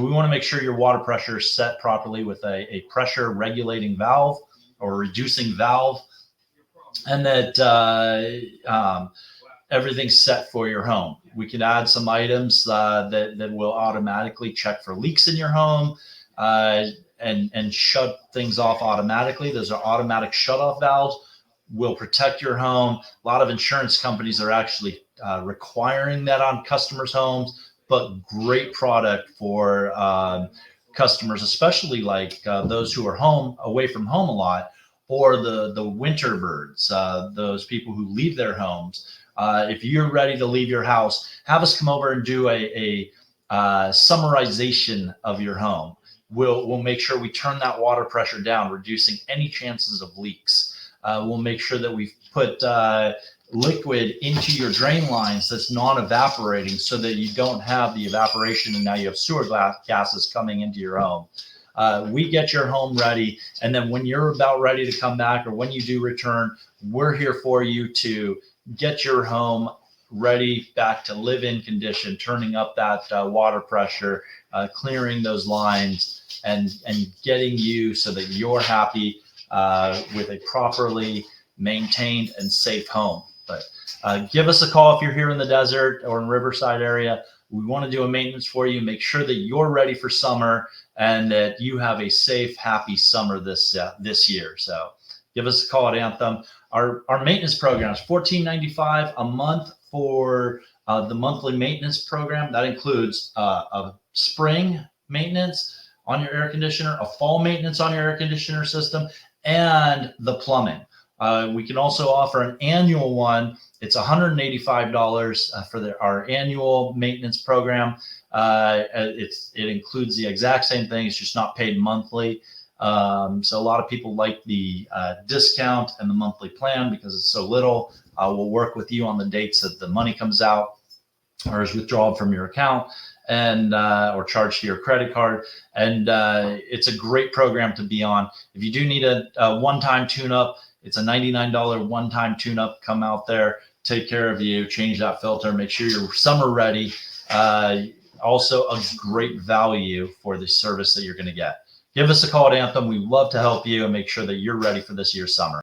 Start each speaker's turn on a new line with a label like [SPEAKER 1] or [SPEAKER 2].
[SPEAKER 1] We want to make sure your water pressure is set properly with a pressure regulating valve or reducing valve, and that everything's set for your home. We can add some items that will automatically check for leaks in your home and shut things off automatically. Those are automatic shut-off valves. Will protect your home. A lot of insurance companies are actually requiring that on customers' homes, but great product for customers, especially like those who are away from home a lot, or the winter birds, those people who leave their homes. If you're ready to leave your house, have us come over and do a summarization of your home. We'll make sure we turn that water pressure down, reducing any chances of leaks. We'll make sure that we've put liquid into your drain lines that's non-evaporating, so that you don't have the evaporation and now you have sewer gases coming into your home. We get your home ready, and then when you're about ready to come back, or when you do return, we're here for you to get your home ready back to live-in condition, turning up that water pressure, clearing those lines, and getting you so that you're happy with a properly maintained and safe home. But give us a call if you're here in the desert or in Riverside area. We want to do a maintenance for you, make sure that you're ready for summer and that you have a safe, happy summer this year. So give us a call at Anthem. Our maintenance program is $14.95 a month for the monthly maintenance program. That includes a spring maintenance on your air conditioner, a fall maintenance on your air conditioner system, and the plumbing. We can also offer an annual one. It's $185 for our annual maintenance program. It includes the exact same thing. It's just not paid monthly. So a lot of people like the discount and the monthly plan because it's so little. We'll work with you on the dates that the money comes out or is withdrawn from your account, and or charged to your credit card. And it's a great program to be on. If you do need a one-time tune-up, it's a $99 one-time tune-up. Come out there, take care of you, change that filter, make sure you're summer ready. Also a great value for the service that you're going to get. Give us a call at Anthem. We'd love to help you and make sure that you're ready for this year's summer.